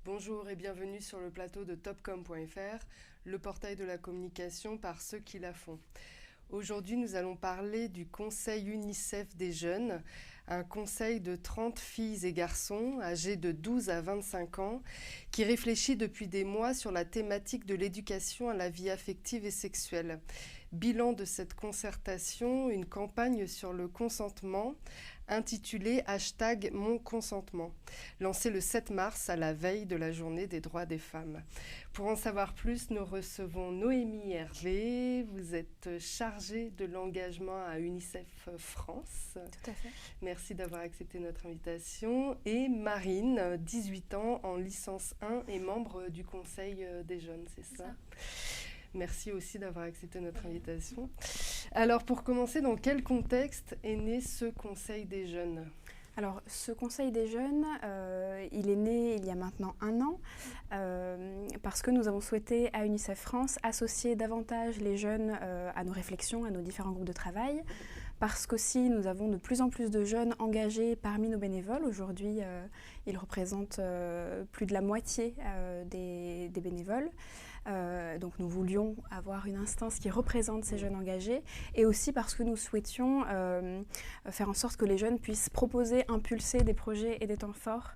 Bonjour et bienvenue sur le plateau de topcom.fr, le portail de la communication par ceux qui la font. Aujourd'hui, nous allons parler du Conseil UNICEF des jeunes, un conseil de 30 filles et garçons âgés de 12 à 25 ans qui réfléchit depuis des mois sur la thématique de l'éducation à la vie affective et sexuelle. Bilan de cette concertation, une campagne sur le consentement intitulée #MonConsentement, lancée le 7 mars à la veille de la journée des droits des femmes. Pour en savoir plus, nous recevons Noémie Hervé. Vous êtes chargée de l'engagement à UNICEF France. Tout à fait. Merci d'avoir accepté notre invitation. Et Marine, 18 ans, en licence 1 et membre du Conseil des jeunes, c'est ça ? Merci aussi d'avoir accepté notre invitation. Alors, pour commencer, dans quel contexte est né ce Conseil des jeunes ? Alors, ce Conseil des jeunes, il est né il y a maintenant 1 an, parce que nous avons souhaité à UNICEF France associer davantage les jeunes à nos réflexions, à nos différents groupes de travail, parce qu'aussi nous avons de plus en plus de jeunes engagés parmi nos bénévoles. Aujourd'hui, ils représentent plus de la moitié des bénévoles. Donc nous voulions avoir une instance qui représente ces jeunes engagés, et aussi parce que nous souhaitions faire en sorte que les jeunes puissent proposer, impulser des projets et des temps forts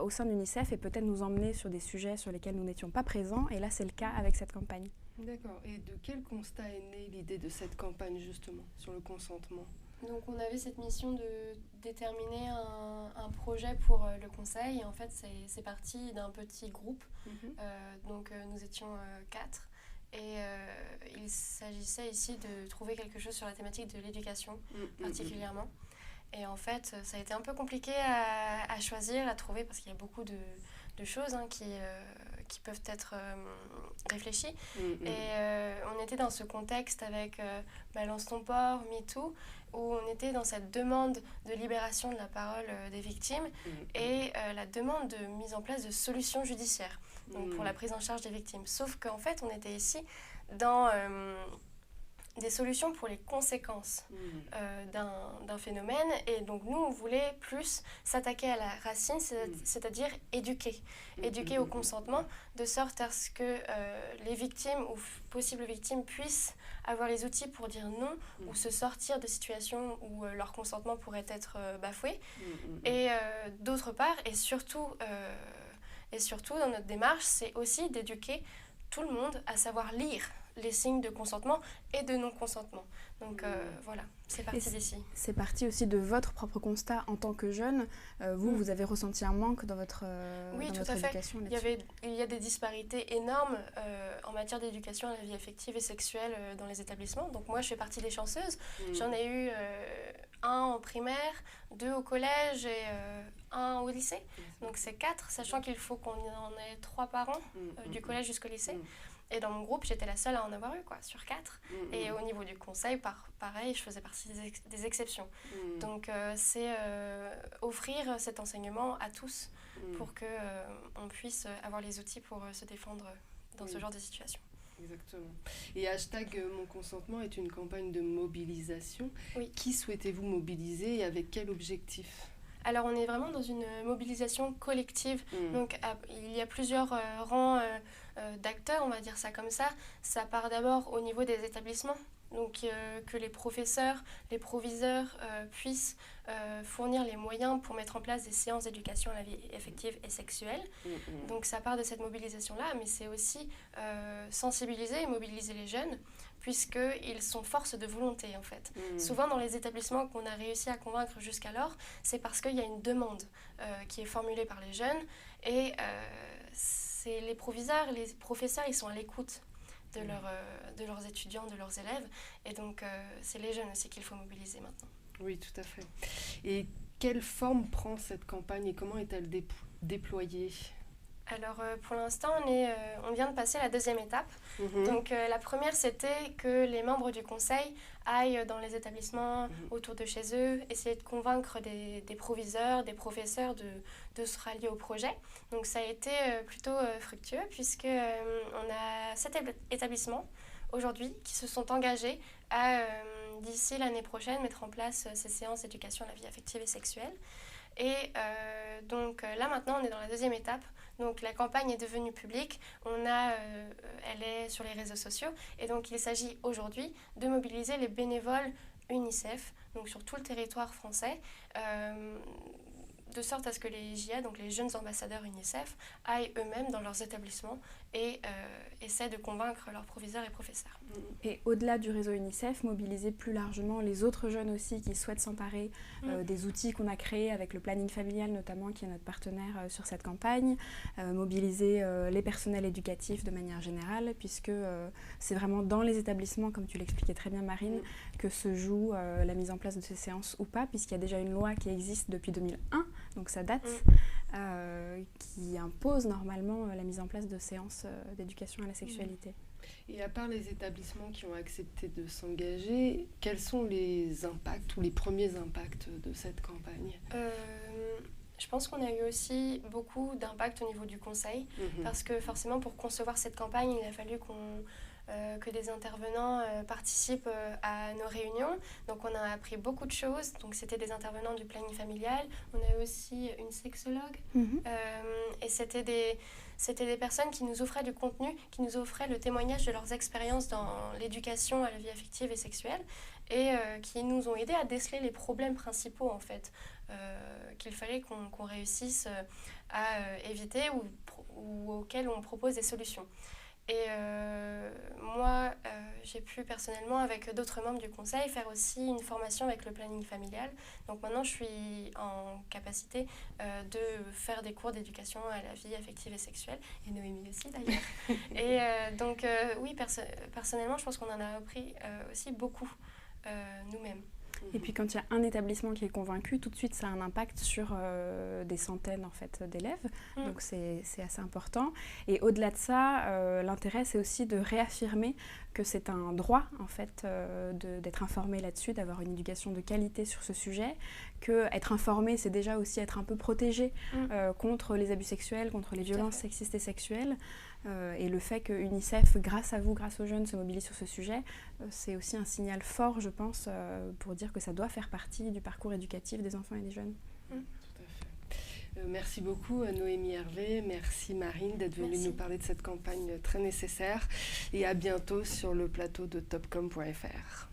au sein de l'UNICEF, et peut-être nous emmener sur des sujets sur lesquels nous n'étions pas présents, et là c'est le cas avec cette campagne. D'accord. Et de quel constat est née l'idée de cette campagne justement sur le consentement ? Donc on avait cette mission de déterminer un projet pour le conseil, et en fait c'est parti d'un petit groupe. Donc nous étions 4, et il s'agissait ici de trouver quelque chose sur la thématique de l'éducation particulièrement. Et en fait ça a été un peu compliqué à choisir, à trouver, parce qu'il y a beaucoup de choses qui peuvent être réfléchies. Et on était dans ce contexte avec Balance ton port, MeToo, où on était dans cette demande de libération de la parole des victimes et la demande de mise en place de solutions judiciaires, donc pour la prise en charge des victimes. Sauf qu'en fait, on était ici dans des solutions pour les conséquences d'un phénomène, et donc nous on voulait plus s'attaquer à la racine, c'est-à-dire éduquer au consentement, de sorte à ce que les victimes ou possibles victimes puissent avoir les outils pour dire non ou se sortir de situations où leur consentement pourrait être bafoué. Et d'autre part, et surtout dans notre démarche, c'est aussi d'éduquer tout le monde à savoir lire les signes de consentement et de non-consentement. Donc voilà, c'est parti d'ici. C'est parti aussi de votre propre constat en tant que jeune. Vous avez ressenti un manque dans votre éducation là-dessus. Il y a des disparités énormes en matière d'éducation à la vie affective et sexuelle dans les établissements. Donc moi, je fais partie des chanceuses. J'en ai eu 1 en primaire, 2 au collège et 1 au lycée. Donc c'est 4, sachant qu'il faut qu'on en ait 3 par an, du collège jusqu'au lycée. Et dans mon groupe, j'étais la seule à en avoir eu, sur 4. Et au niveau du conseil, pareil, je faisais partie des exceptions. Donc c'est offrir cet enseignement à tous pour qu'on puisse avoir les outils pour se défendre dans ce genre de situation. Exactement. Et #MonConsentement est une campagne de mobilisation. Oui. Qui souhaitez-vous mobiliser et avec quel objectif ? Alors on est vraiment dans une mobilisation collective, donc il y a plusieurs rangs d'acteurs, on va dire ça comme ça. Ça part d'abord au niveau des établissements, donc que les professeurs, les proviseurs puissent fournir les moyens pour mettre en place des séances d'éducation à la vie affective et sexuelle. Donc ça part de cette mobilisation-là, mais c'est aussi sensibiliser et mobiliser les jeunes, puisqu'ils sont force de volonté en fait. Souvent dans les établissements qu'on a réussi à convaincre jusqu'alors, c'est parce qu'il y a une demande qui est formulée par les jeunes, et c'est les proviseurs, les professeurs, ils sont à l'écoute de leurs étudiants, de leurs élèves, et donc c'est les jeunes aussi qu'il faut mobiliser maintenant. Oui, tout à fait. Et quelle forme prend cette campagne et comment est-elle déployée ? Alors pour l'instant, on vient de passer la 2e étape. Donc la première, c'était que les membres du conseil aillent dans les établissements autour de chez eux, essayer de convaincre des proviseurs, des professeurs de se rallier au projet. Donc ça a été plutôt fructueux, puisqu'on a 7 établissements aujourd'hui qui se sont engagés à, d'ici l'année prochaine, mettre en place ces séances d'éducation à la vie affective et sexuelle. Et donc là maintenant on est dans la deuxième étape. Donc la campagne est devenue publique, elle est sur les réseaux sociaux et donc il s'agit aujourd'hui de mobiliser les bénévoles UNICEF, donc sur tout le territoire français, de sorte à ce que les JA, donc les jeunes ambassadeurs UNICEF, aillent eux-mêmes dans leurs établissements et essaient de convaincre leurs proviseurs et professeurs. Et au-delà du réseau UNICEF, mobiliser plus largement les autres jeunes aussi qui souhaitent s'emparer des outils qu'on a créés avec le planning familial notamment, qui est notre partenaire sur cette campagne, mobiliser les personnels éducatifs de manière générale, puisque c'est vraiment dans les établissements, comme tu l'expliquais très bien Marine, que se joue la mise en place de ces séances ou pas, puisqu'il y a déjà une loi qui existe depuis 2001, donc ça date, qui impose normalement la mise en place de séances d'éducation à la sexualité. Et à part les établissements qui ont accepté de s'engager, quels sont les impacts ou les premiers impacts de cette campagne ? Je pense qu'on a eu aussi beaucoup d'impact au niveau du conseil, parce que forcément pour concevoir cette campagne, il a fallu que des intervenants participent à nos réunions. Donc on a appris beaucoup de choses. Donc c'était des intervenants du planning familial. On a eu aussi une sexologue. Et c'était des personnes qui nous offraient du contenu, qui nous offraient le témoignage de leurs expériences dans l'éducation à la vie affective et sexuelle et qui nous ont aidés à déceler les problèmes principaux en fait, qu'il fallait qu'on réussisse à éviter ou auxquels on propose des solutions. Et moi, j'ai pu personnellement, avec d'autres membres du conseil, faire aussi une formation avec le planning familial. Donc maintenant, je suis en capacité de faire des cours d'éducation à la vie affective et sexuelle, et Noémie aussi d'ailleurs. Et donc oui, personnellement, je pense qu'on en a appris aussi beaucoup nous-mêmes. Et puis quand il y a un établissement qui est convaincu, tout de suite ça a un impact sur des centaines en fait, d'élèves, donc c'est assez important. Et au-delà de ça, l'intérêt c'est aussi de réaffirmer que c'est un droit en fait d'être informé là-dessus, d'avoir une éducation de qualité sur ce sujet, qu'être informé c'est déjà aussi être un peu protégé contre les abus sexuels, contre les violences sexistes et sexuelles. Et le fait que UNICEF, grâce à vous, grâce aux jeunes, se mobilise sur ce sujet, c'est aussi un signal fort, je pense, pour dire que ça doit faire partie du parcours éducatif des enfants et des jeunes. Tout à fait. Merci beaucoup Noémie Hervé, merci Marine d'être venue nous parler de cette campagne très nécessaire et à bientôt sur le plateau de topcom.fr.